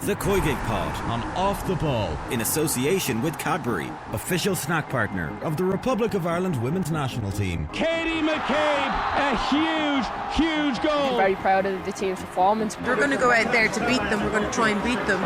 The COYGIG Pod on Off the Ball in association with Cadbury, official snack partner of the Republic of Ireland women's national team. Katie McCabe, a huge goal. I'm very proud of the team's performance. We're going to go out there to beat them. We're going to try and beat them.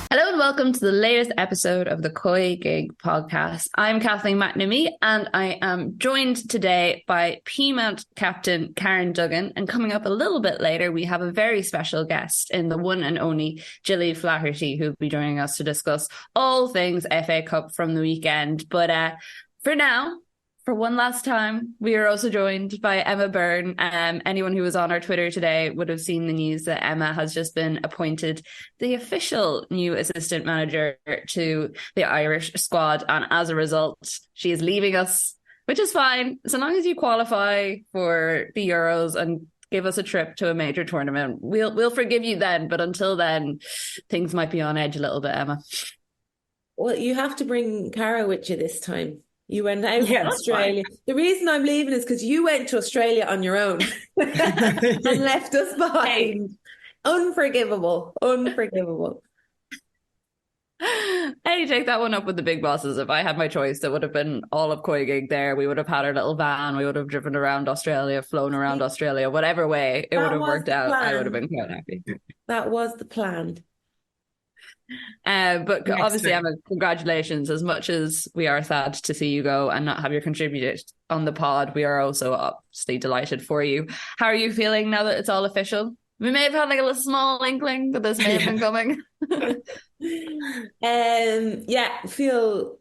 Hello and welcome to the latest episode of the COYGIG podcast. I'm Kathleen and I am joined today by Peamount captain Karen Duggan, and coming up a little bit later we have a very special guest in the one and only Gilly Flaherty, who'll be joining us to discuss all things FA Cup from the weekend. But for now, for one last time, we are also joined by Emma Byrne. Anyone who was on our Twitter today would have seen the news that Emma has just been appointed the official new assistant manager to the Irish squad. And as a result, she is leaving us, which is fine. So long as you qualify for the Euros and give us a trip to a major tournament, we'll forgive you then. But until then, things might be on edge a little bit, Emma. Well, you have to bring Cara with you this time. You went out to Australia. The reason I'm leaving is because you went to Australia on your own and left us behind. Unforgivable. Hey, take that one up with the big bosses. If I had my choice, it would have been all of COYGIG there. We would have had our little van. We would have driven around Australia, flown around Australia, whatever way it would have worked out. I would have been quite happy. That was the plan. But obviously, Emma, congratulations. As much as we are sad to see you go and not have you contribute on the pod, we are also obviously delighted for you. How are you feeling now that it's all official? We may have had like a little small inkling that this may have been coming.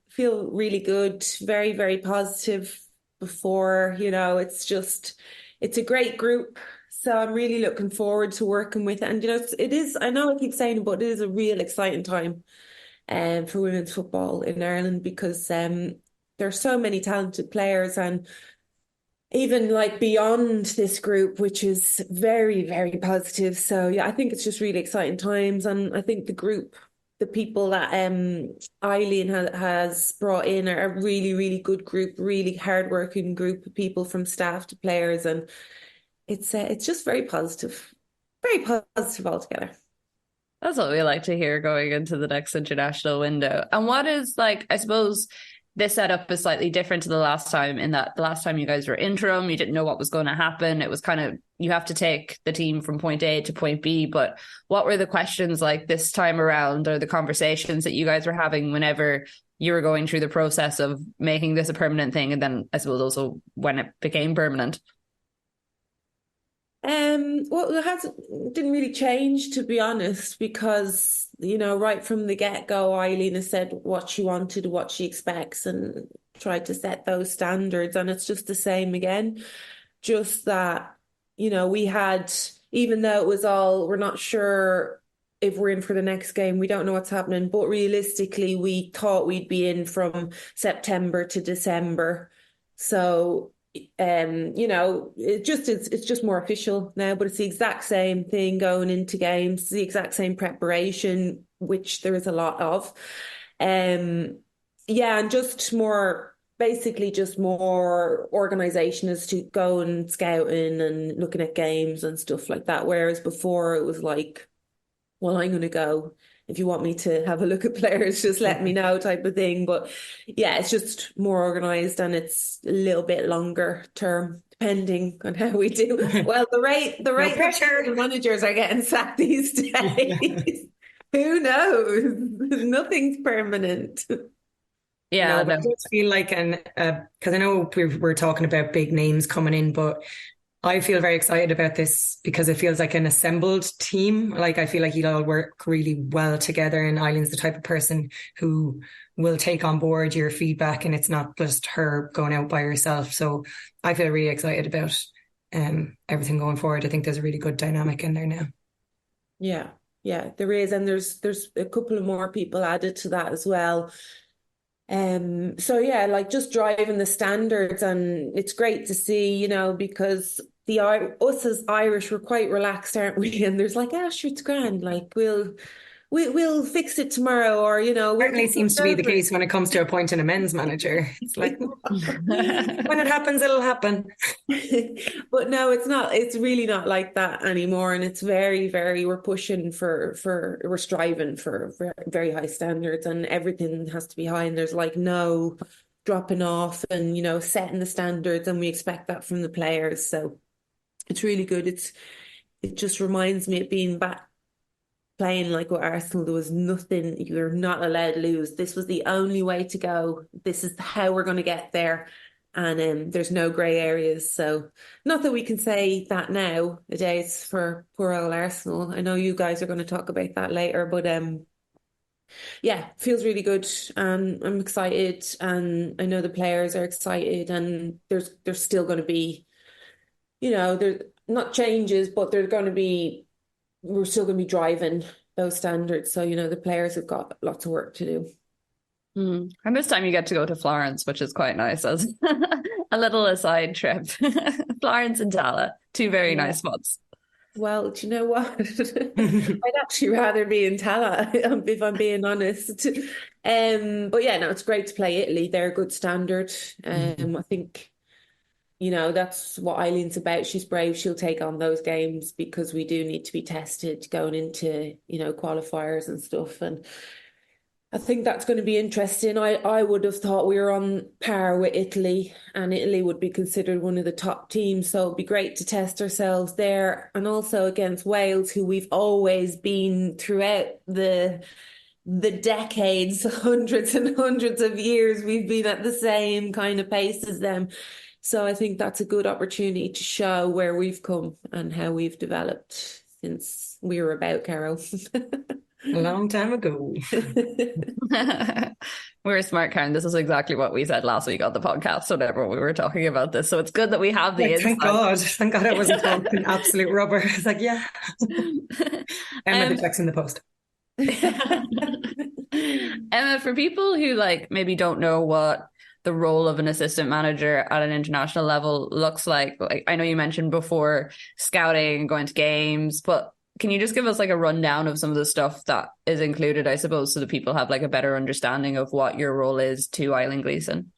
Feel really good. Very, very positive before, it's a great group. So I'm really looking forward to working with it. And, it is, I know I keep saying it, but it is a real exciting time for women's football in Ireland, because there are so many talented players, and even like beyond this group, which is very, very positive. So, yeah, I think it's just really exciting times. And I think the group, the people that Eileen has brought in are a really, really good group, really hardworking group of people, from staff to players. And it's just very positive altogether. That's what we like to hear going into the next international window. And what is, like, I suppose this setup is slightly different to the last time, in that the last time you guys were interim, you didn't know what was going to happen. It was kind of, you have to take the team from point A to point B. But what were the questions like this time around, or the conversations that you guys were having whenever you were going through the process of making this a permanent thing, and then I suppose also when it became permanent? Well, it didn't really change, to be honest, because, right from the get-go, Eileen has said what she wanted, what she expects, and tried to set those standards. And it's just the same again. Just that, we had, even though it was all, we're not sure if we're in for the next game, we don't know what's happening, but realistically, we thought we'd be in from September to December. So it's just more official now, but it's the exact same thing going into games, the exact same preparation, which there is a lot of. And just more organisation as to go and scouting and looking at games and stuff like that. Whereas before it was like, well, I'm going to go. If you want me to have a look at players, just let me know, type of thing. But yeah, it's just more organised, and it's a little bit longer term, depending on how we do. Well, the rate the managers are getting sacked these days. Who knows? Nothing's permanent. Yeah, I just feel like, because I know we're talking about big names coming in, but I feel very excited about this because it feels like an assembled team. Like, I feel like you'll all work really well together, and Eileen's the type of person who will take on board your feedback, and it's not just her going out by herself. So I feel really excited about everything going forward. I think there's a really good dynamic in there now. Yeah, there is. And there's a couple of more people added to that as well. So yeah, like just driving the standards, and it's great to see, because us as Irish, we're quite relaxed, aren't we? And there's like, sure, it's grand. Like we'll we'll fix it tomorrow, or we'll Certainly get seems to be the case when it comes to appointing a men's manager. It's like when it happens, it'll happen. But no, it's not. It's really not like that anymore, and it's very, very. We're pushing we're striving for very high standards, and everything has to be high. And there's like no dropping off, and setting the standards, and we expect that from the players. So it's really good. It just reminds me of being back playing like with Arsenal. There was nothing, you're not allowed to lose. This was the only way to go. This is how we're going to get there. And there's no grey areas. So not that we can say that nowadays for poor old Arsenal. I know you guys are going to talk about that later, but yeah, feels really good. I'm excited, and I know the players are excited, and there's still going to be, there's not changes, but we're still going to be driving those standards. So, the players have got lots of work to do. And this time you get to go to Florence, which is quite nice as a little aside trip. Florence and Tala, two very nice spots. Well, do you know what? I'd actually rather be in Tala, if I'm being honest. But yeah, no, it's great to play Italy. They're a good standard. I think, that's what Eileen's about. She's brave. She'll take on those games because we do need to be tested going into, qualifiers and stuff. And I think that's going to be interesting. I would have thought we were on par with Italy, and Italy would be considered one of the top teams. So it'd be great to test ourselves there, and also against Wales, who we've always been throughout the decades, hundreds and hundreds of years. We've been at the same kind of pace as them. So I think that's a good opportunity to show where we've come and how we've developed since we were about, Carol. A long time ago. We're smart, Karen. This is exactly what we said last week on the podcast, whenever we were talking about this. So it's good that we have the insight. Thank God I wasn't talking absolute rubber. It's like, yeah. Emma, the checks in the post. Emma, for people who maybe don't know what the role of an assistant manager at an international level looks like I know you mentioned before scouting and going to games, but can you just give us a rundown of some of the stuff that is included, I suppose, so that people have a better understanding of what your role is to Eileen Gleeson?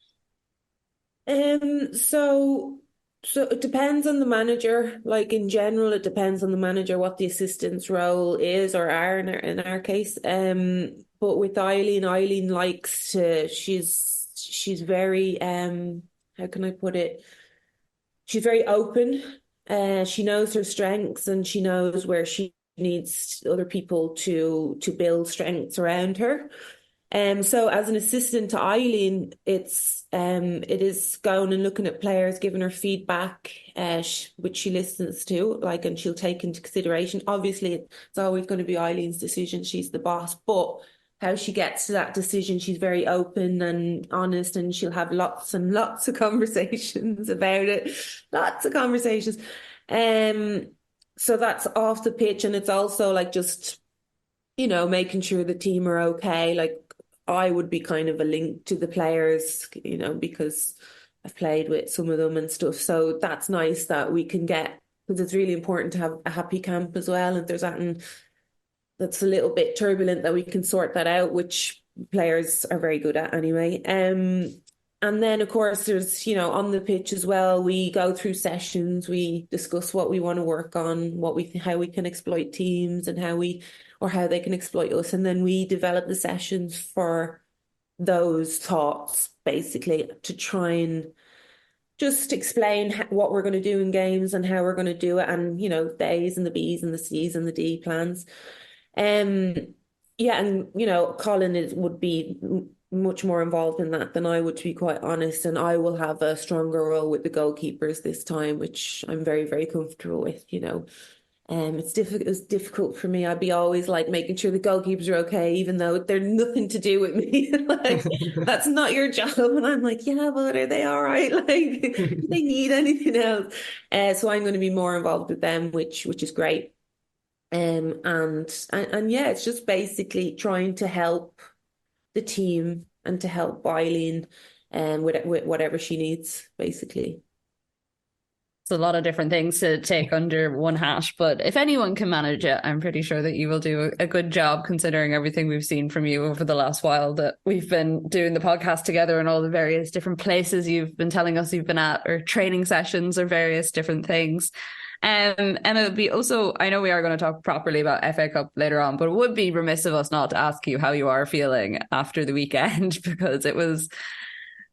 So it depends on the manager. In general, it depends on the manager what the assistant's role is or are in our case. But with Eileen likes to. She's very how can I put it? She's very open. She knows her strengths, and she knows where she needs other people to build strengths around her. So as an assistant to Eileen, it is going and looking at players, giving her feedback, which she listens to, and she'll take into consideration. Obviously, it's always going to be Eileen's decision. She's the boss, but how she gets to that decision, she's very open and honest, and she'll have lots and lots of conversations about it. Lots of conversations. So that's off the pitch, and it's also just, making sure the team are okay. I would be kind of a link to the players, because I've played with some of them and stuff. So that's nice that we can get, because it's really important to have a happy camp as well. And there's that's a little bit turbulent, that we can sort that out, which players are very good at anyway. And then, of course, there's, on the pitch as well, we go through sessions, we discuss what we want to work on, how we can exploit teams and how they can exploit us. And then we develop the sessions for those thoughts, basically, to try and just explain what we're going to do in games and how we're going to do it. And, the A's and the B's and the C's and the D plans. Yeah, and Colin would be much more involved in that than I would, to be quite honest, and I will have a stronger role with the goalkeepers this time, which I'm very, very comfortable with. It's difficult for me. I'd be always making sure the goalkeepers are okay, even though they're nothing to do with me. That's not your job. And I'm yeah, but are they all right? Do they need anything else? So I'm going to be more involved with them, which is great. And yeah, it's just basically trying to help the team and to help Eileen with whatever she needs, basically. It's a lot of different things to take under one hat, but if anyone can manage it, I'm pretty sure that you will do a good job, considering everything we've seen from you over the last while that we've been doing the podcast together and all the various different places you've been telling us you've been at, or training sessions or various different things. Emma, would be also, I know we are going to talk properly about FA Cup later on, but it would be remiss of us not to ask you how you are feeling after the weekend, because it was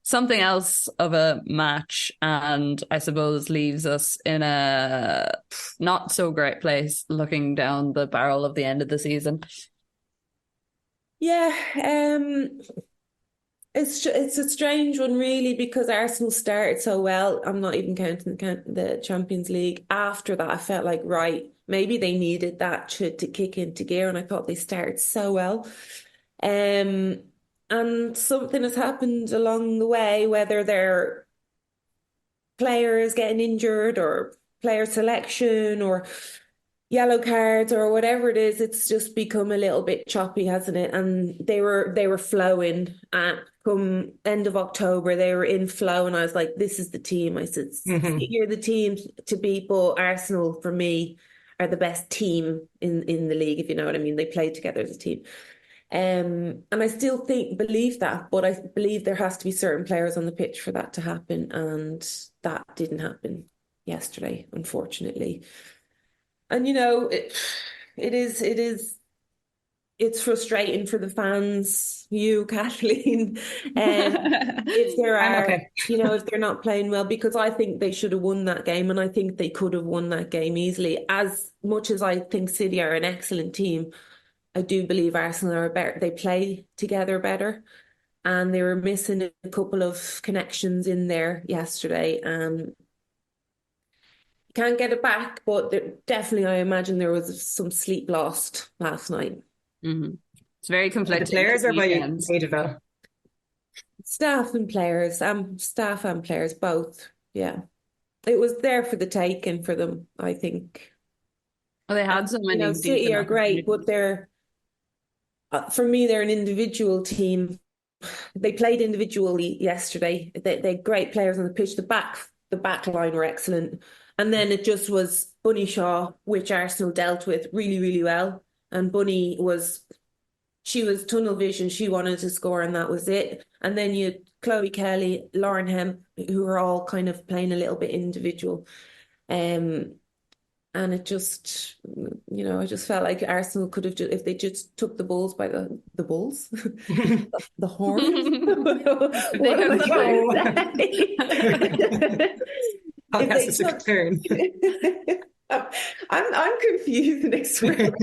something else of a match, and I suppose leaves us in a not so great place looking down the barrel of the end of the season. Yeah, it's a strange one really, because Arsenal started so well. I'm not even counting the Champions League. After that, I felt like, right, maybe they needed that to kick into gear, and I thought they started so well. And something has happened along the way, whether they're players getting injured or player selection or yellow cards or whatever it is. It's just become a little bit choppy, hasn't it? And they were flowing at come end of October. They were in flow, and I was like, this is the team. I said, you're the team to beat, but Arsenal for me are the best team in the league, if you know what I mean. They played together as a team. And I still believe that, but I believe there has to be certain players on the pitch for that to happen, and that didn't happen yesterday, unfortunately. And it's frustrating for the fans, you, Kathleen, if there are, okay. If they're not playing well, because I think they should have won that game, and I think they could have won that game easily. As much as I think City are an excellent team, I do believe Arsenal are better. They play together better, and they were missing a couple of connections in there yesterday. Can't get it back, but definitely, I imagine there was some sleep lost last night. Mm-hmm. It's very conflicting. The players are by staff and players, both. Yeah, it was there for the taking for them, I think. Well, they had so many. City are great, but for me, they're an individual team. They played individually yesterday. They're great players on the pitch. The back line were excellent. And then it just was Bunny Shaw, which Arsenal dealt with really, really well. And Bunny was tunnel vision. She wanted to score, and that was it. And then you had Chloe Kelly, Lauren Hemp, who were all kind of playing a little bit individual. And it just, I just felt like Arsenal could have, if they just took the bulls by the bulls, the horns. I'm confused next week.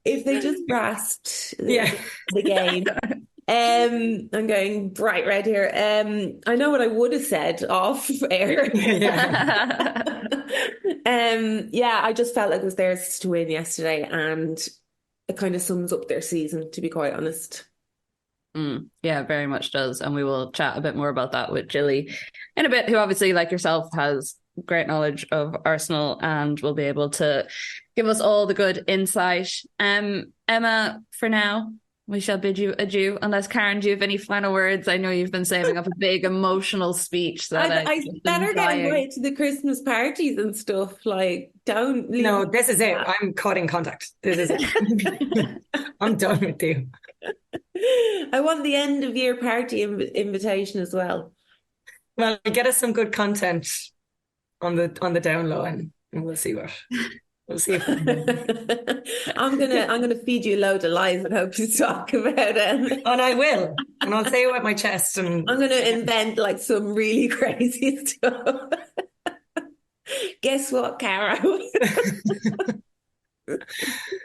If they just grasped the game. I'm going bright red here. I know what I would have said off air. I just felt like it was theirs to win yesterday, and it kind of sums up their season, to be quite honest. Yeah, very much does. And we will chat a bit more about that with Gilly in a bit, who obviously, like yourself, has great knowledge of Arsenal and will be able to give us all the good insight. Emma, for now, we shall bid you adieu. Unless, Karen, do you have any final words? I know you've been saving up a big emotional speech. That I better get invited to the Christmas parties and stuff. Like, don't leave. No, this is it. I'm cutting contact. This is it. I'm done with you. I want the end of year party invitation as well. Well, get us some good content on the down low, and we'll see what. We'll see. I'm gonna feed you a load of lies and hope you talk about it. And I will. And I'll say it with my chest. And I'm gonna invent like some really crazy stuff. Guess what, Caro?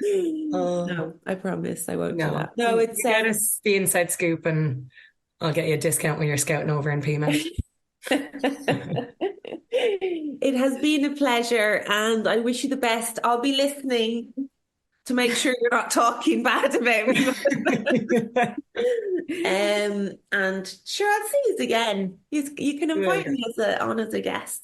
No, I promise I won't do that. No, it's get us the inside scoop, and I'll get you a discount when you're scouting over in Peamount. It has been a pleasure, and I wish you the best. I'll be listening to make sure you're not talking bad about me. And sure, I'll see you again. You can invite me as a guest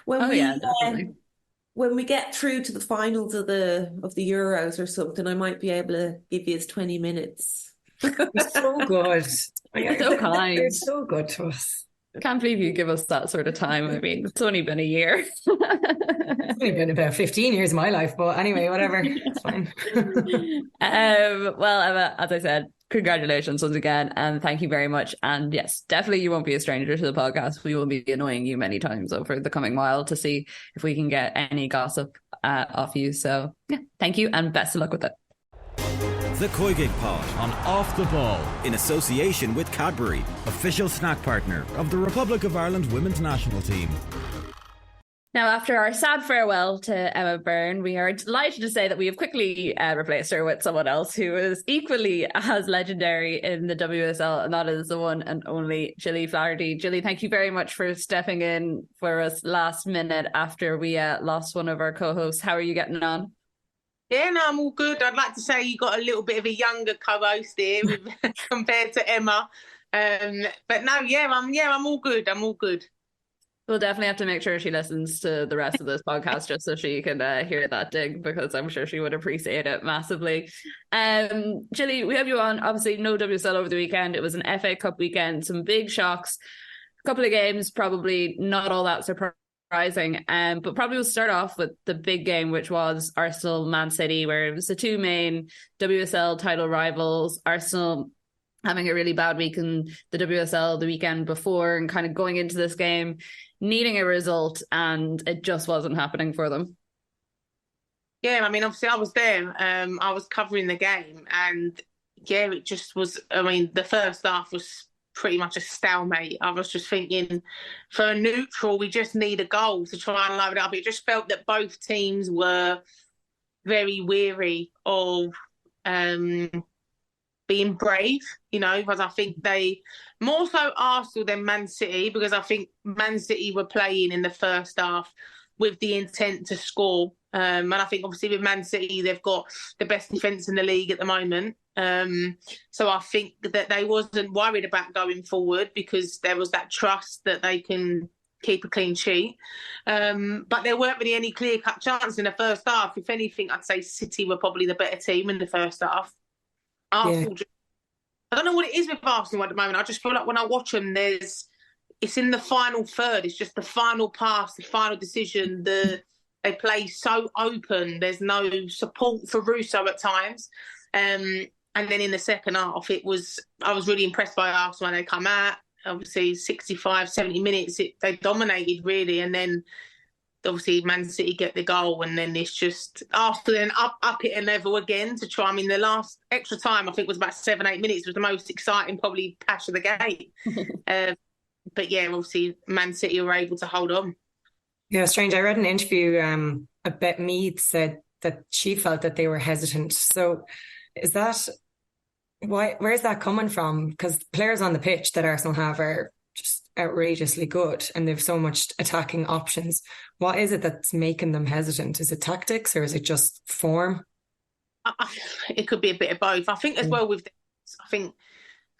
when we get through to the finals of the Euros or something. I might be able to give you 20 minutes. You're so good. So kind. You're so good to us. Can't believe you give us that sort of time. I mean, it's only been a year. It's only been about 15 years of my life, but anyway, whatever. It's fine. Well, Emma, as I said, congratulations once again, and thank you very much. And yes, definitely you won't be a stranger to the podcast. We will be annoying you many times over the coming while to see if we can get any gossip off you. So yeah, thank you and best of luck with it. The COYGIG Pod on Off the Ball in association with Cadbury, official snack partner of the Republic of Ireland women's national team. Now, after our sad farewell to Emma Byrne, we are delighted to say that we have quickly replaced her with someone else who is equally as legendary in the WSL, and that is the one and only Gilly Flaherty. Gilly, thank you very much for stepping in for us last minute after we lost one of our co-hosts. How are you getting on? Yeah, no, I'm all good. I'd like to say you got a little bit of a younger co-host here compared to Emma. But no, I'm all good. I'm all good. We'll definitely have to make sure she listens to the rest of this podcast just so she can hear that dig, because I'm sure she would appreciate it massively. Gilly, we have you on. Obviously, no WSL over the weekend. It was an FA Cup weekend, some big shocks, a couple of games, probably not all that surprising. But probably we'll start off with the big game, which was Arsenal Man City, where it was the two main WSL title rivals. Arsenal having a really bad week in the WSL the weekend before and kind of going into this game needing a result, and it just wasn't happening for them. Yeah, I mean, obviously I was there. I was covering the game, and yeah, it just was. I mean, the first half was pretty much a stalemate. I was just thinking, for a neutral, we just need a goal to try and load it up. It just felt that both teams were very weary of being brave, because I think they, more so Arsenal than Man City, because I think Man City were playing in the first half with the intent to score. And I think obviously with Man City, they've got the best defence in the league at the moment. So I think that they wasn't worried about going forward because there was that trust that they can keep a clean sheet. But there weren't really any clear-cut chances in the first half. If anything, I'd say City were probably the better team in the first half. Arsenal, I don't know what it is with Arsenal at the moment. I just feel like when I watch them, it's in the final third. It's just the final pass, the final decision. They play so open. There's no support for Russo at times. And then in the second half, I was really impressed by Arsenal when they come out. Obviously, 65, 70 minutes, they dominated really. And then obviously Man City get the goal, and then it's just Arsenal then up it a level again to try. I mean, the last extra time, I think, was about 7-8 minutes. It was the most exciting, probably, patch of the game. But yeah, obviously Man City were able to hold on. Yeah, strange. I read an interview, Beth Mead said that she felt that they were hesitant. So is that, where's that coming from? Because players on the pitch that Arsenal have are just outrageously good and they've so much attacking options. What is it that's making them hesitant? Is it tactics or is it just form? It could be a bit of both. I think as well with this, I think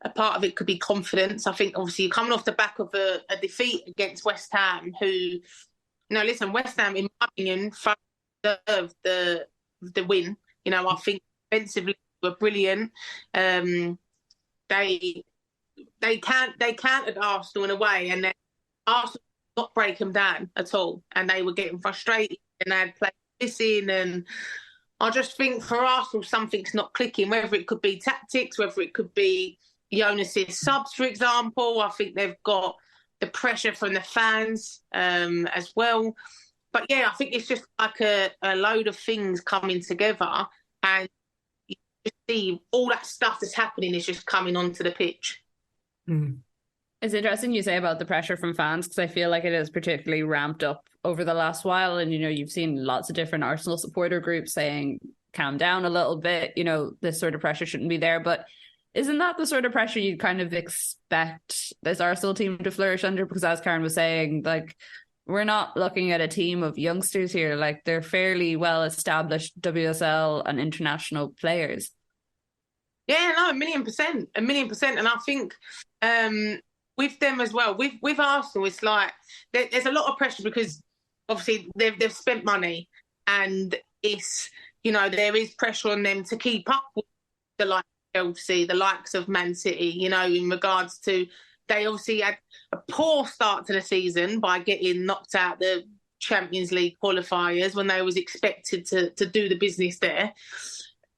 a part of it could be confidence. I think obviously you're coming off the back of a defeat against West Ham, who, no, listen, West Ham, in my opinion, deserved the win. I think defensively were brilliant. They countered Arsenal in a way, and then Arsenal did not break them down at all, and they were getting frustrated, and they had played missing. And I just think for Arsenal, something's not clicking. Whether it could be tactics, whether it could be Jonas's subs, for example. I think they've got the pressure from the fans as well. But yeah, I think it's just like a load of things coming together, and you just see all that stuff that's happening is just coming onto the pitch. It's interesting you say about the pressure from fans, because I feel like it is particularly ramped up over the last while. And, you've seen lots of different Arsenal supporter groups saying, calm down a little bit, this sort of pressure shouldn't be there. But isn't that the sort of pressure you'd kind of expect this Arsenal team to flourish under? Because as Karen was saying, we're not looking at a team of youngsters here. They're fairly well-established WSL and international players. Yeah, no, 1,000,000%. And I think with them as well, with Arsenal, it's like there's a lot of pressure because obviously they've spent money, and it's, there is pressure on them to keep up with the likes of Chelsea, the likes of Man City, in regards to They obviously had a poor start to the season by getting knocked out the Champions League qualifiers when they was expected to do the business there.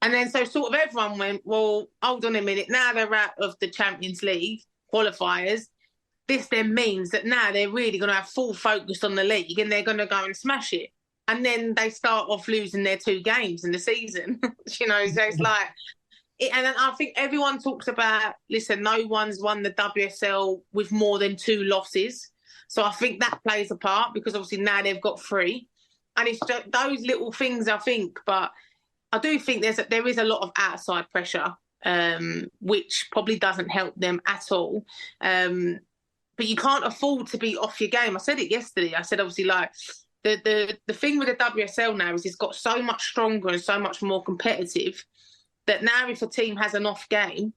And then so sort of everyone went, well, hold on a minute, now they're out of the Champions League qualifiers. This then means that now they're really going to have full focus on the league and they're going to go and smash it. And then they start off losing their 2 games in the season, so it's like... And I think everyone talks about, listen, no one's won the WSL with more than 2 losses. So I think that plays a part because obviously now they've got 3. And it's just those little things, I think. But I do think there is a lot of outside pressure, which probably doesn't help them at all. But you can't afford to be off your game. I said it yesterday. I said, obviously, like, the thing with the WSL now is it's got so much stronger and so much more competitive that now if a team has an off game,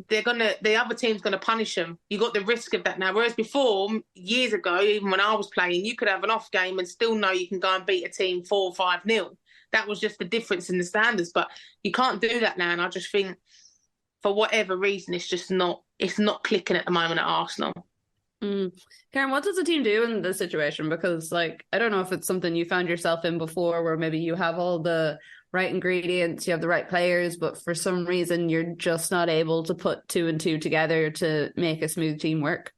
the other team's going to punish them. You got the risk of that now. Whereas before, years ago, even when I was playing, you could have an off game and still know you can go and beat a team 4 or 5-0. That was just the difference in the standards. But you can't do that now. And I just think, for whatever reason, it's not clicking at the moment at Arsenal. Karen, what does the team do in this situation? Because, like, I don't know if it's something you found yourself in before where maybe you have all the right ingredients, you have the right players, but for some reason you're just not able to put 2 and 2 together to make a smooth team work.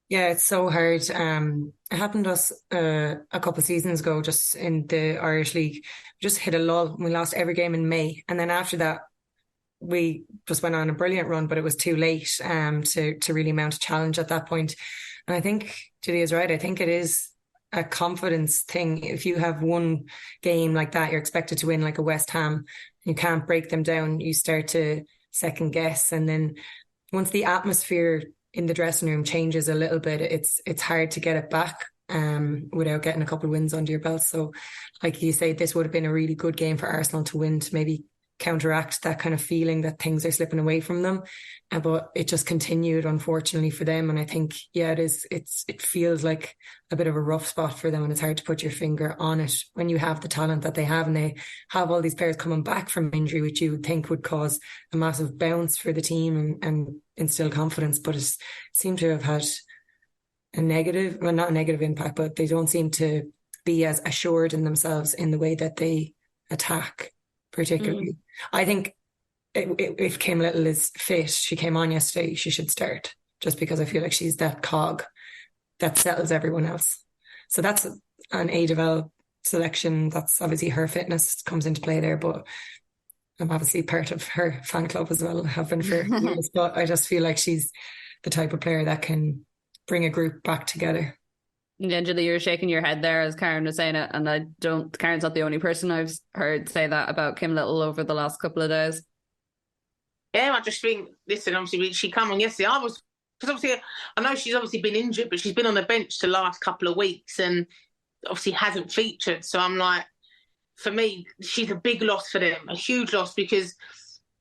Yeah, it's so hard. It happened to us a couple of seasons ago, just in the Irish League. We just hit a lull. We lost every game in May. And then after that, we just went on a brilliant run, but it was too late to really mount a challenge at that point. And I think Gilly is right. I think it is a confidence thing. If you have one game like that, you're expected to win, like a West Ham, you can't break them down. You start to second guess. And then once the atmosphere in the dressing room changes a little bit, it's hard to get it back without getting a couple of wins under your belt. So like you say, this would have been a really good game for Arsenal to win, to maybe counteract that kind of feeling that things are slipping away from them. But it just continued, unfortunately, for them. And I think, yeah, it feels like a bit of a rough spot for them, and it's hard to put your finger on it when you have the talent that they have, and they have all these players coming back from injury, which you would think would cause a massive bounce for the team and instill confidence. But it seemed to have had a negative, well, not a negative impact, but they don't seem to be as assured in themselves in the way that they attack, particularly. I think if Kim Little is fit, she came on yesterday, she should start, just because I feel like she's that cog that settles everyone else. So that's an A-Devel selection. That's obviously her fitness comes into play there, but I'm obviously part of her fan club as well, have been for years. But I just feel like she's the type of player that can bring a group back together. Yeah, Gilly, you're shaking your head there as Karen was saying it, and Karen's not the only person I've heard say that about Kim Little over the last couple of days. Yeah, I just think, listen, obviously she come on yesterday. Because obviously I know she's obviously been injured, but she's been on the bench the last couple of weeks and obviously hasn't featured. So I'm like, for me, she's a big loss for them, a huge loss, because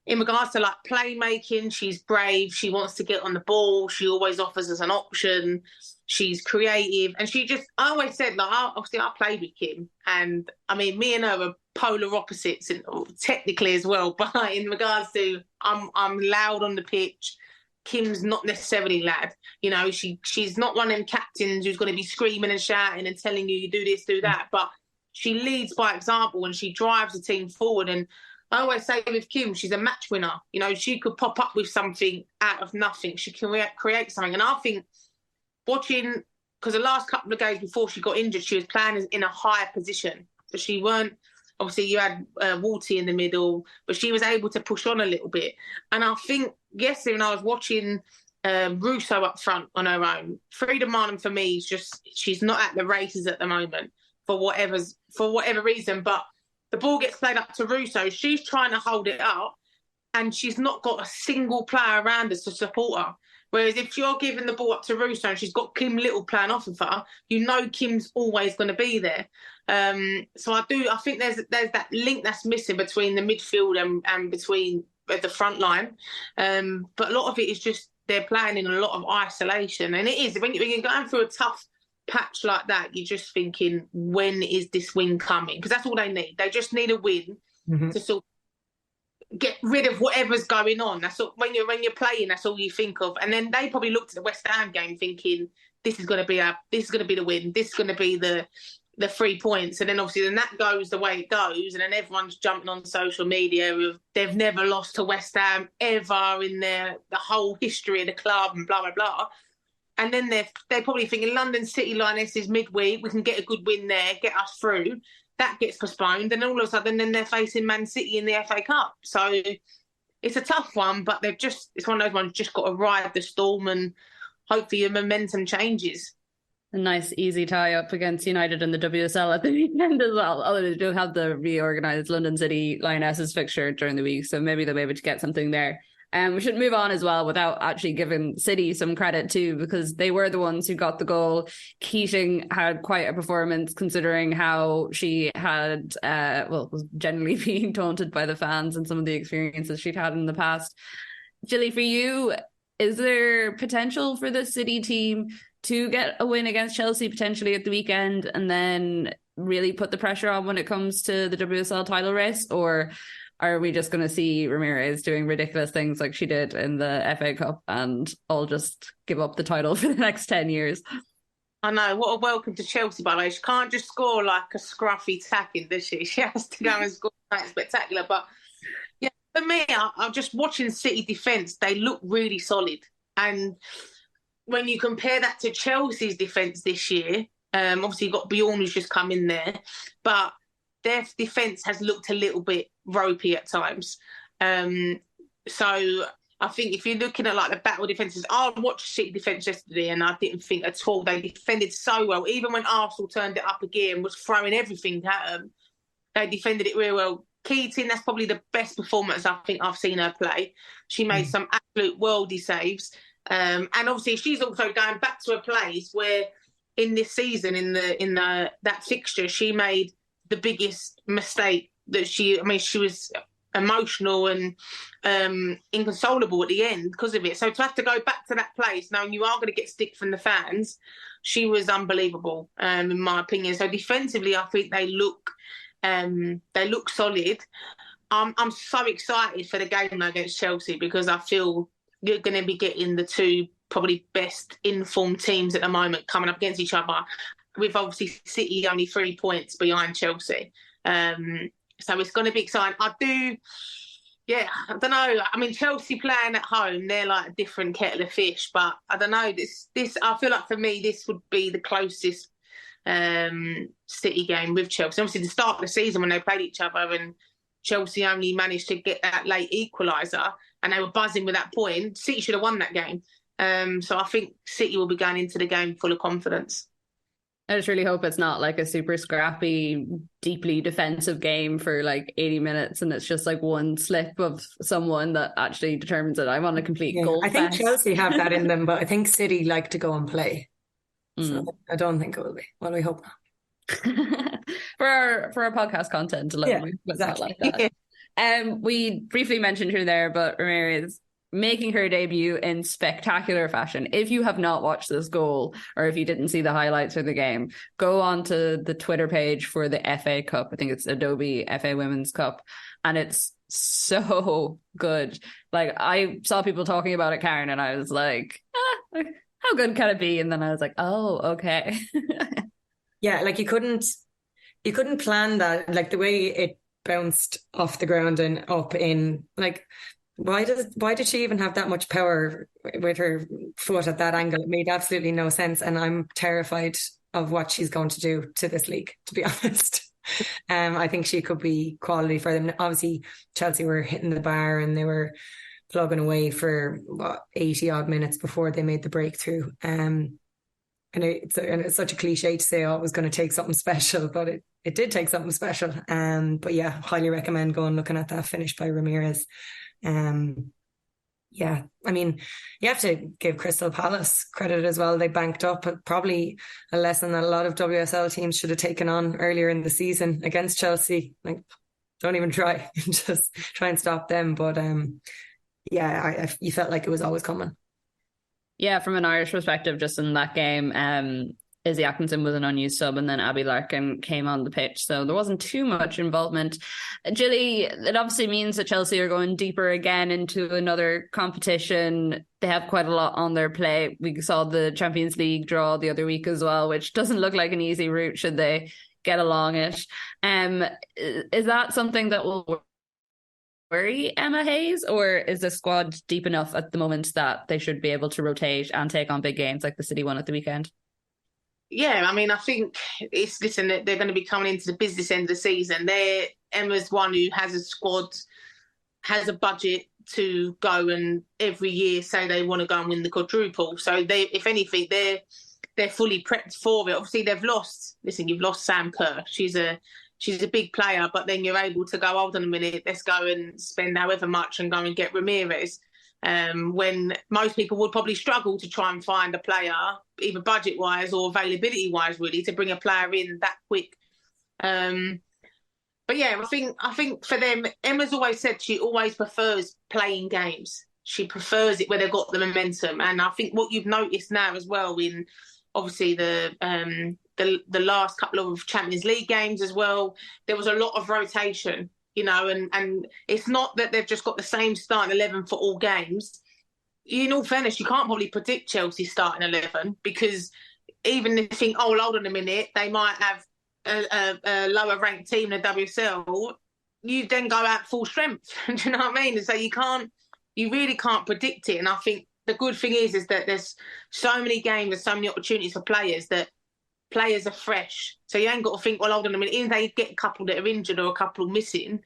in regards to like playmaking, she's brave. She wants to get on the ball. She always offers us an option. She's creative. And I always said, like, obviously I played with Kim. And I mean, me and her are polar opposites, and technically as well. But in regards to, I'm loud on the pitch. Kim's not necessarily loud. You know, she's not one of them captains who's going to be screaming and shouting and telling you do this, do that. But she leads by example and she drives the team forward. And I always say with Kim, she's a match winner. You know, she could pop up with something out of nothing. She can create something. And I think watching, because the last couple of games before she got injured, she was playing in a higher position. So she weren't, obviously you had Walty in the middle, but she was able to push on a little bit. And I think yesterday when I was watching Russo up front on her own, Frida Martin for me is just, she's not at the races at the moment for whatever reason, but the ball gets played up to Russo. She's trying to hold it up and she's not got a single player around her to support her. Whereas if you're giving the ball up to Russo and she's got Kim Little playing off of her, you know Kim's always going to be there. So I think there's that link that's missing between the midfield and between the front line. But a lot of it is just they're playing in a lot of isolation. And it is, when you're going through a tough patch like that, you're just thinking, when is this win coming? Because that's all they need. They just need a win to sort get rid of whatever's going on. That's all, when you're playing, that's all you think of. And then they probably looked at the West Ham game thinking, this is going to be the win. This is going to be the 3 points. And then obviously then that goes the way it goes. And then everyone's jumping on social media of they've never lost to West Ham ever in the whole history of the club and blah, blah, blah. And then they're probably thinking London City Lionesses midweek, we can get a good win there, get us through. That gets postponed, and all of a sudden then they're facing Man City in the FA Cup. So it's a tough one, but it's one of those ones just got to ride the storm and hopefully the momentum changes. A nice easy tie up against United in the WSL at the weekend as well. Although they do have the reorganised London City Lionesses fixture during the week, so maybe they'll be able to get something there. We should move on as well without actually giving City some credit too, because they were the ones who got the goal. Keating had quite a performance considering how she had, was generally being taunted by the fans and some of the experiences she'd had in the past. Gilly, for you, is there potential for the City team to get a win against Chelsea potentially at the weekend and then really put the pressure on when it comes to the WSL title race? Or are we just going to see Ramirezz doing ridiculous things like she did in the FA Cup and all just give up the title for the next 10 years? I know. What a welcome to Chelsea, by the way. She can't just score like a scruffy tacking, does she? She has to go and score something spectacular. But yeah, for me, I'm just watching City defence. They look really solid. And when you compare that to Chelsea's defence this year, obviously you've got Bjorn who's just come in there, but their defence has looked a little bit ropey at times. So I think if you're looking at like the battle defences, I watched City defence yesterday and I didn't think at all they defended so well. Even when Arsenal turned it up again, was throwing everything at them, they defended it really well. Keating, that's probably the best performance I think I've seen her play. She made some absolute worldy saves. And obviously she's also going back to a place where in this season, in that fixture, she made the biggest mistake that she was emotional and inconsolable at the end because of it. So to have to go back to that place, knowing you are going to get stick from the fans, she was unbelievable, in my opinion. So defensively, I think they look solid. I'm so excited for the game against Chelsea because I feel you're going to be getting the two probably best informed teams at the moment coming up against each other, with obviously City only 3 points behind Chelsea. So it's going to be exciting. I don't know. I mean, Chelsea playing at home, they're like a different kettle of fish. But I don't know. This I feel like for me, this would be the closest City game with Chelsea. Obviously, the start of the season when they played each other and Chelsea only managed to get that late equaliser and they were buzzing with that point, City should have won that game. So I think City will be going into the game full of confidence. I just really hope it's not like a super scrappy, deeply defensive game for like 80 minutes and it's just like one slip of someone that actually determines it. I want a complete goal. I think Chelsea have that in them, but I think City like to go and play. So I don't think it will be. Well, we hope not. for our podcast content alone, it's not like that. We briefly mentioned her there, but Ramirezz making her debut in spectacular fashion. If you have not watched this goal or if you didn't see the highlights of the game, go on to the Twitter page for the FA Cup. I think it's Adobe FA Women's Cup. And it's so good. Like, I saw people talking about it, Karen, and I was like, how good can it be? And then I was like, oh, okay. Yeah, like you couldn't plan that. Like the way it bounced off the ground and up in, like, why did she even have that much power with her foot at that angle? It made absolutely no sense. And I'm terrified of what she's going to do to this league, to be honest. I think she could be quality for them. Obviously, Chelsea were hitting the bar and they were plugging away for 80 odd minutes before they made the breakthrough. And it's such a cliche to say, it was going to take something special, but it did take something special. But yeah, highly recommend going looking at that finish by Ramirezz. Yeah, I mean, you have to give Crystal Palace credit as well. They banked up probably a lesson that a lot of WSL teams should have taken on earlier in the season against Chelsea. Like, don't even try, just try and stop them. But you felt like it was always coming. Yeah, from an Irish perspective, just in that game, Izzy Atkinson was an unused sub, and then Abby Larkin came on the pitch. So there wasn't too much involvement. Gilly, it obviously means that Chelsea are going deeper again into another competition. They have quite a lot on their plate. We saw the Champions League draw the other week as well, which doesn't look like an easy route should they get along it. Is that something that will worry Emma Hayes, or is the squad deep enough at the moment that they should be able to rotate and take on big games like the City one at the weekend? Yeah, I mean, I think they're going to be coming into the business end of the season. Emma's one who has a squad, has a budget to go and every year say they want to go and win the quadruple. So if anything, they're fully prepped for it. Obviously, you've lost Sam Kerr. She's a big player, but then you're able to go, hold on a minute, let's go and spend however much and go and get Ramirezz. When most people would probably struggle to try and find a player, either budget-wise or availability-wise, really, to bring a player in that quick. But yeah, I think for them, Emma's always said she always prefers playing games. She prefers it where they've got the momentum. And I think what you've noticed now as well in obviously the last couple of Champions League games as well, there was a lot of rotation. And it's not that they've just got the same starting 11 for all games. In all fairness, you can't probably predict Chelsea starting 11 because even if you think, hold on a minute, they might have a lower ranked team in the WSL, you then go out full strength. Do you know what I mean? And so you really can't predict it. And I think the good thing is that there's so many games and so many opportunities for players that players are fresh. So you ain't got to think, well, hold on a minute, even if they get a couple that are injured or a couple missing,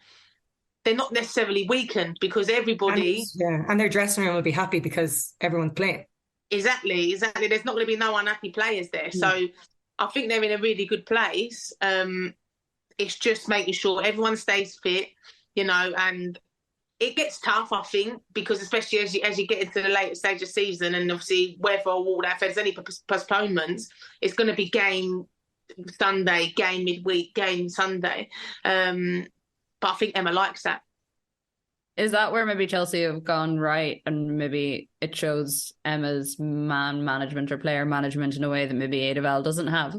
they're not necessarily weakened because everybody... And their dressing room will be happy because everyone's playing. Exactly. There's not going to be no unhappy players there. So I think they're in a really good place. It's just making sure everyone stays fit, and it gets tough, I think, because especially as you get into the later stage of season and obviously weather or all that, if there's any postponements, it's going to be game Sunday, game midweek, game Sunday. But I think Emma likes that. Is that where maybe Chelsea have gone right and maybe it shows Emma's man management or player management in a way that maybe Adevelle doesn't have?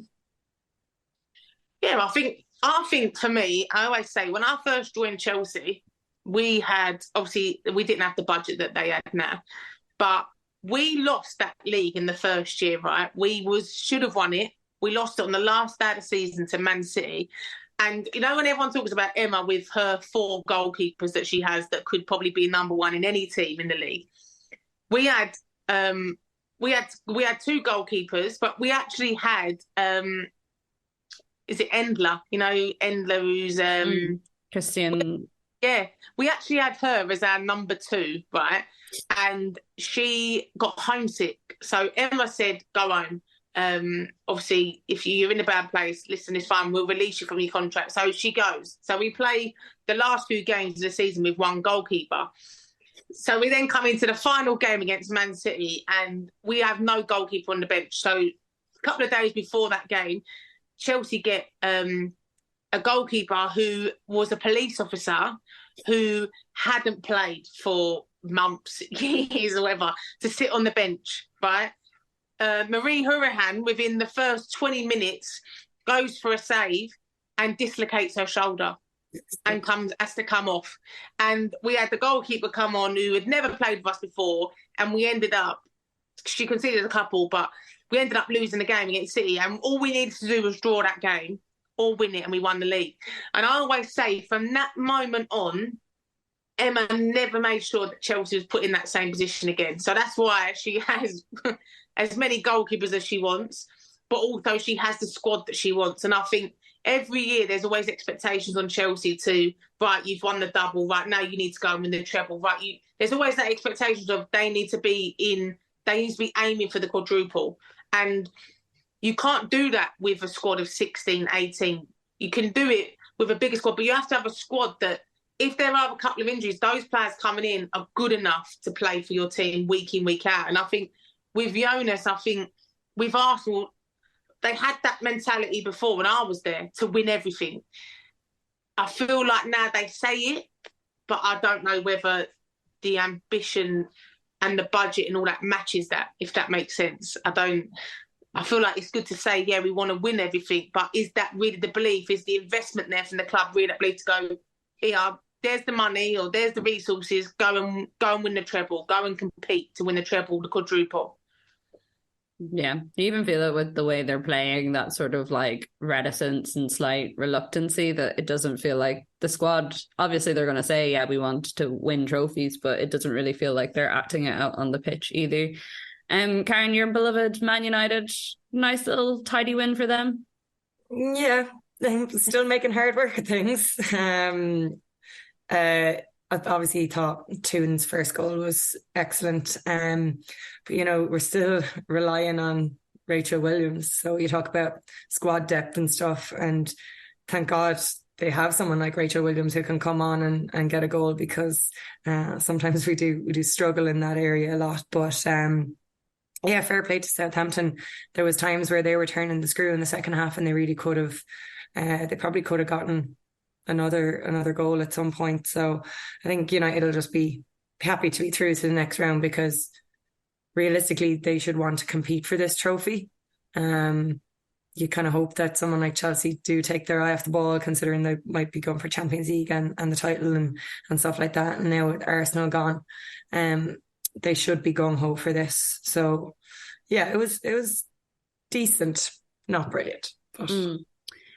Yeah, I think for me, I always say when I first joined Chelsea, we didn't have the budget that they had now, but we lost that league in the first year, right? Should have won it. We lost it on the last day of the season to Man City. And, when everyone talks about Emma with her 4 goalkeepers that she has that could probably be number one in any team in the league, we had 2 goalkeepers, but we actually had, is it Endler? Endler who's... Christian... Yeah, we actually had her as our number 2, right? And she got homesick. So Emma said, go home. Obviously, if you're in a bad place, listen, it's fine. We'll release you from your contract. So she goes. So we play the last few games of the season with 1 goalkeeper. So we then come into the final game against Man City and we have no goalkeeper on the bench. So a couple of days before that game, Chelsea get... a goalkeeper who was a police officer who hadn't played for months, years or whatever, to sit on the bench, right? Marie Hurahan, within the first 20 minutes, goes for a save and dislocates her shoulder and has to come off. And we had the goalkeeper come on who had never played with us before, and we ended up, she conceded a couple, but we ended up losing the game against City, and all we needed to do was draw that game or win it, and we won the league. And I always say, from that moment on, Emma never made sure that Chelsea was put in that same position again. So that's why she has as many goalkeepers as she wants, but also she has the squad that she wants. And I think every year there's always expectations on Chelsea to, right, you've won the double, right, now you need to go and win the treble, right? There's always that expectation of they need to be aiming for the quadruple. And you can't do that with a squad of 16, 18. You can do it with a bigger squad, but you have to have a squad that, if there are a couple of injuries, those players coming in are good enough to play for your team week in, week out. And I think with Jonas, with Arsenal, they had that mentality before when I was there to win everything. I feel like now they say it, but I don't know whether the ambition and the budget and all that matches that, if that makes sense. I feel like it's good to say, yeah, we want to win everything, but is that really the belief? Is the investment there from the club really that belief to go, yeah, there's the money or there's the resources, go and win the treble, go and compete to win the treble, the quadruple. Yeah, you even feel it with the way they're playing, that sort of like reticence and slight reluctancy, that it doesn't feel like the squad, obviously they're going to say, yeah, we want to win trophies, but it doesn't really feel like they're acting it out on the pitch either. Karen, your beloved Man United, nice little tidy win for them. Yeah, I'm still making hard work of things. I obviously thought Toon's first goal was excellent. But, we're still relying on Rachel Williams. So you talk about squad depth and stuff, and thank God they have someone like Rachel Williams who can come on and get a goal, because sometimes we do struggle in that area a lot. But yeah, fair play to Southampton. There was times where they were turning the screw in the second half, and they really could have. They probably could have gotten another goal at some point. So I think United will just be happy to be through to the next round, because realistically they should want to compete for this trophy. You kind of hope that someone like Chelsea do take their eye off the ball, considering they might be going for Champions League and the title and stuff like that. And now with Arsenal gone, they should be gung-ho for this. So yeah, it was decent, not brilliant, but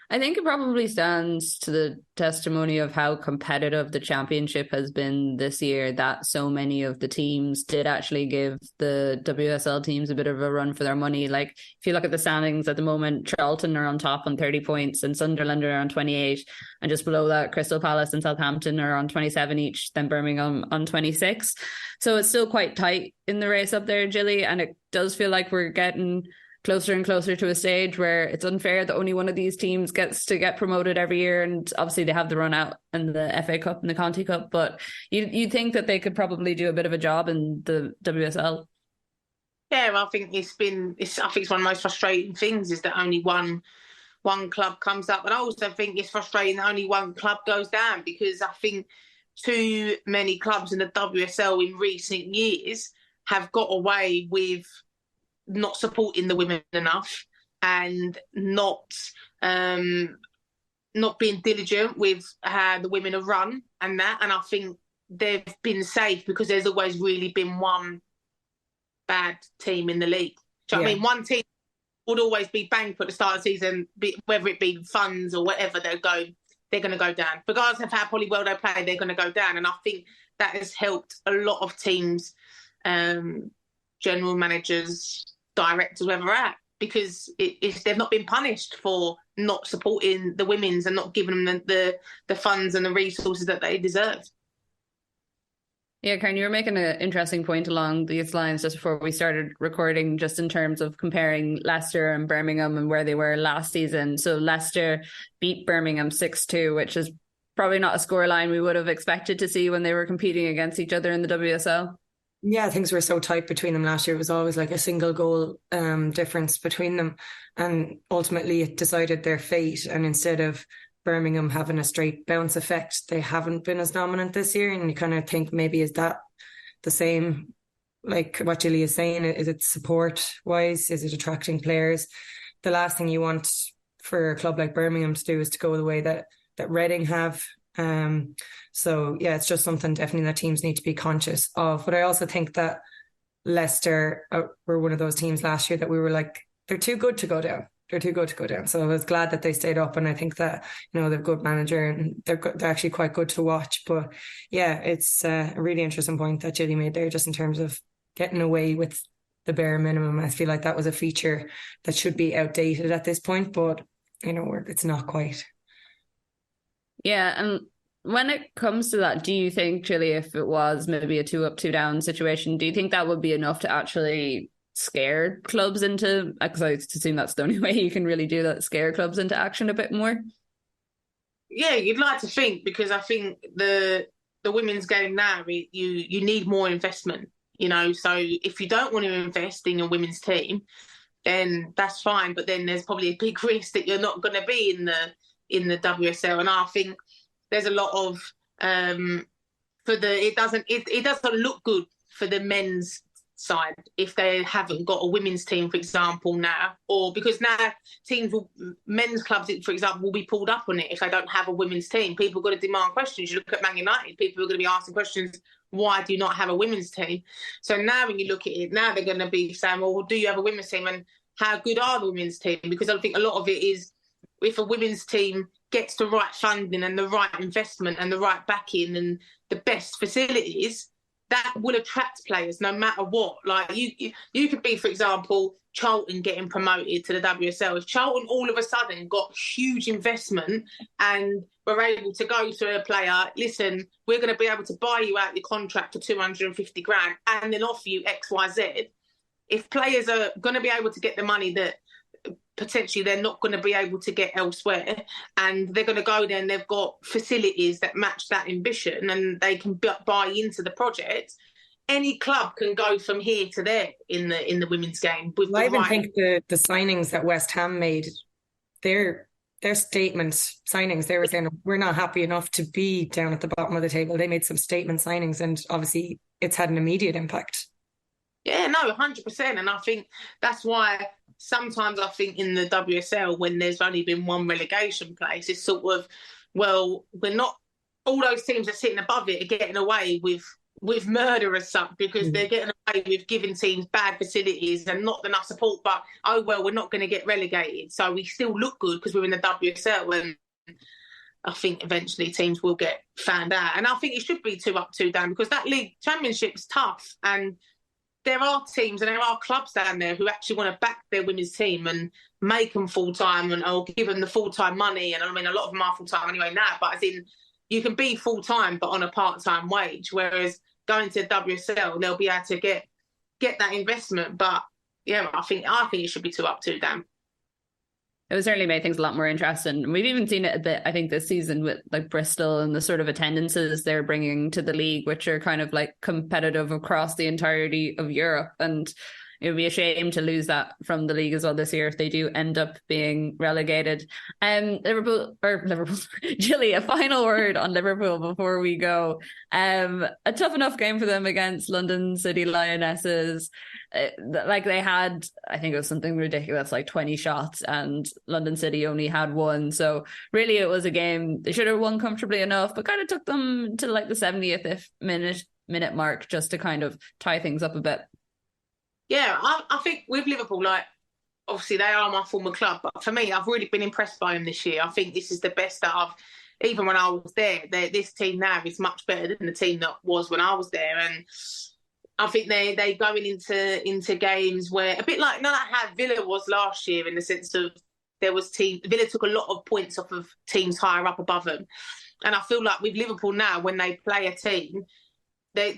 I think it probably stands to the testimony of how competitive the championship has been this year, that so many of the teams did actually give the WSL teams a bit of a run for their money. Like, if you look at the standings at the moment, Charlton are on top on 30 points and Sunderland are on 28. And just below that, Crystal Palace and Southampton are on 27 each, then Birmingham on 26. So it's still quite tight in the race up there, Gilly. And it does feel like we're getting closer and closer to a stage where it's unfair that only one of these teams gets to get promoted every year. And obviously they have the run out in the FA Cup and the Conti Cup, but you'd think that they could probably do a bit of a job in the WSL. Yeah, well, I think it's one of the most frustrating things is that only one club comes up. And I also think it's frustrating that only one club goes down, because I think too many clubs in the WSL in recent years have got away with not supporting the women enough and not being diligent with how the women are run and that. And I think they've been safe because there's always really been one bad team in the league. Do you know what I mean? One team would always be banged at the start of the season, whether it be funds or whatever, they're going to go down. Regardless of how probably well they play, they're going to go down. And I think that has helped a lot of teams, general managers, directors, wherever they're at, because they've not been punished for not supporting the women's and not giving them the funds and the resources that they deserve. Yeah, Karen, you were making an interesting point along these lines just before we started recording, just in terms of comparing Leicester and Birmingham and where they were last season. So Leicester beat Birmingham 6-2, which is probably not a scoreline we would have expected to see when they were competing against each other in the WSL. Yeah, things were so tight between them last year. It was always like a single goal difference between them. And ultimately it decided their fate. And instead of Birmingham having a straight bounce effect, they haven't been as dominant this year. And you kind of think, maybe is that the same, like what Gilly is saying? Is it support-wise? Is it attracting players? The last thing you want for a club like Birmingham to do is to go the way that Reading have. So yeah, it's just something definitely that teams need to be conscious of. But I also think that Leicester were one of those teams last year that we were like, they're too good to go down. They're too good to go down. So I was glad that they stayed up, and I think that they've a good manager and they're actually quite good to watch. But yeah, it's a really interesting point that Gilly made there, just in terms of getting away with the bare minimum. I feel like that was a feature that should be outdated at this point, but it's not quite. Yeah, and when it comes to that, do you think, Gilly, if it was maybe a 2 up, 2 down situation, do you think that would be enough to actually scare clubs into, because I assume that's the only way you can really do that, scare clubs into action a bit more? Yeah, you'd like to think, because I think the women's game now, you need more investment, so if you don't want to invest in your women's team, then that's fine, but then there's probably a big risk that you're not going to be in the WSL. And I think there's a lot of it doesn't look good for the men's side if they haven't got a women's team, for example, now, or because now men's clubs, for example, will be pulled up on it if they don't have a women's team. People are going to demand questions. You look at Man United, people are going to be asking questions, why do you not have a women's team? So now when you look at it, now they're going to be saying, well, do you have a women's team, and how good are the women's team? Because I think a lot of it is, if a women's team gets the right funding and the right investment and the right backing and the best facilities, that will attract players no matter what. Like you could be, for example, Charlton getting promoted to the WSL. If Charlton all of a sudden got huge investment and were able to go to a player, listen, we're going to be able to buy you out your contract for 250 grand and then offer you X, Y, Z. If players are going to be able to get the money that potentially they're not going to be able to get elsewhere, and they're going to go there and they've got facilities that match that ambition and they can buy into the project, any club can go from here to there in the women's game. I even think the signings that West Ham made, their statement signings, they were saying, we're not happy enough to be down at the bottom of the table. They made some statement signings and obviously it's had an immediate impact. Yeah, no, 100%. And I think that's why sometimes I think in the WSL, when there's only been one relegation place, it's sort of, well, we're not, all those teams that are sitting above it are getting away with murder as such, because they're getting away with giving teams bad facilities and not enough support. But, oh, well, we're not going to get relegated. So we still look good because we're in the WSL, and I think eventually teams will get found out. And I think it should be 2 up, 2 down, because that league championship is tough, and there are teams and there are clubs down there who actually want to back their women's team and make them full-time or give them the full-time money. And I mean, a lot of them are full-time anyway now, but as in, you can be full-time but on a part-time wage, whereas going to WSL, they'll be able to get that investment. But yeah, I think it should be 2 up, 2 down. It would certainly make things a lot more interesting. We've even seen it a bit, I think, this season with like Bristol and the sort of attendances they're bringing to the league, which are kind of like competitive across the entirety of Europe. And it would be a shame to lose that from the league as well this year if they do end up being relegated. Liverpool, Gilly, a final word on Liverpool before we go. A tough enough game for them against London City Lionesses. Like they had, I think it was something ridiculous, like 20 shots, and London City only had 1. So really it was a game they should have won comfortably enough, but kind of took them to like the 70th minute mark just to kind of tie things up a bit. Yeah, I think with Liverpool, like, obviously they are my former club, but for me, I've really been impressed by them this year. I think this is the best that even when I was there, this team now is much better than the team that was when I was there. And I think they going into games where, a bit like how Villa was last year, in the sense of Villa took a lot of points off of teams higher up above them. And I feel like with Liverpool now, when they play a team, they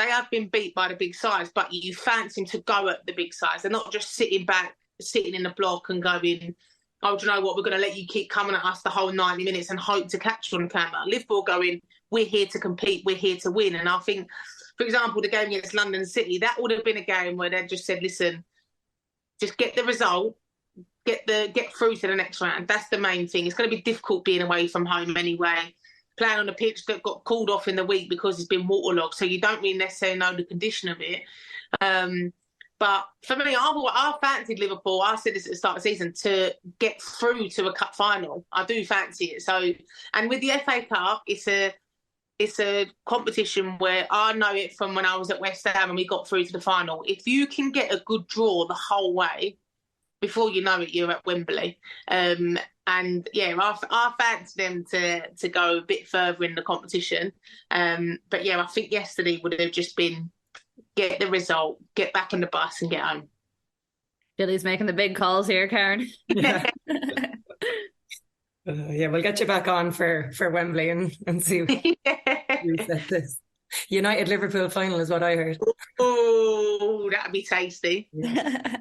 have been beat by the big sides, but you fancy them to go at the big sides. They're not just sitting in the block and going, oh, do you know what, we're going to let you keep coming at us the whole 90 minutes and hope to catch you on camera. Liverpool going, we're here to compete, we're here to win. And I think, for example, the game against London City, that would have been a game where they just said, listen, just get the result, get through to the next round. That's the main thing. It's going to be difficult being away from home anyway, playing on a pitch that got called off in the week because it's been waterlogged, so you don't really necessarily know the condition of it. But for me, I fancied Liverpool, I said this at the start of the season, to get through to a cup final. I do fancy it. So, and with the FA Cup, it's a competition where I know it from when I was at West Ham and we got through to the final. If you can get a good draw the whole way, before you know it, you're at Wembley. And yeah, I fancy them to go a bit further in the competition. But yeah, I think yesterday would have just been get the result, get back on the bus and get home. Gilly's making the big calls here, Karen. Yeah. Yeah, we'll get you back on for Wembley and see who said this. United Liverpool final is what I heard. Oh, that'd be tasty. Yeah.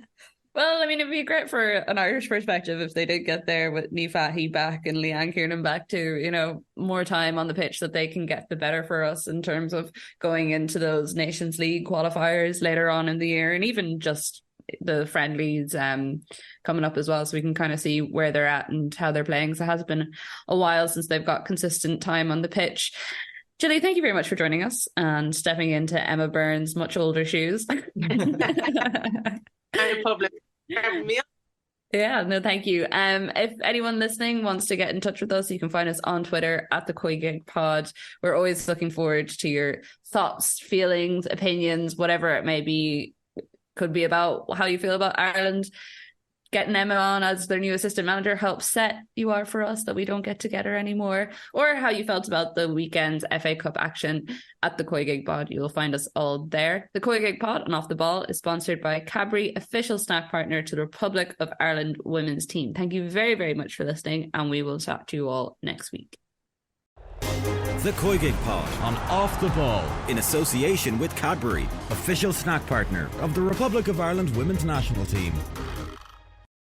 Well, I mean, it'd be great for an Irish perspective if they did get there with Nifahi back and Leanne Kiernan back too. More time on the pitch that they can get the better for us in terms of going into those Nations League qualifiers later on in the year, and even just the friendlies coming up as well, so we can kind of see where they're at and how they're playing. So it has been a while since they've got consistent time on the pitch. Gilly, thank you very much for joining us and stepping into Emma Byrne's much older shoes. No problem. Having me on. Yeah, no, thank you. If anyone listening wants to get in touch with us, you can find us on Twitter at the COYGIG Pod. We're always looking forward to your thoughts, feelings, opinions, whatever it may be. Could be about how you feel about Ireland. Getting Emma on as their new assistant manager, how upset you are for us that we don't get together anymore, or how you felt about the weekend's FA Cup action at the COYGIG Pod. You'll find us all there. The COYGIG Pod and Off the Ball is sponsored by Cadbury, official snack partner to the Republic of Ireland women's team. Thank you very, very much for listening, and we will chat to you all next week. The COYGIG Pod on Off the Ball in association with Cadbury, official snack partner of the Republic of Ireland women's national team.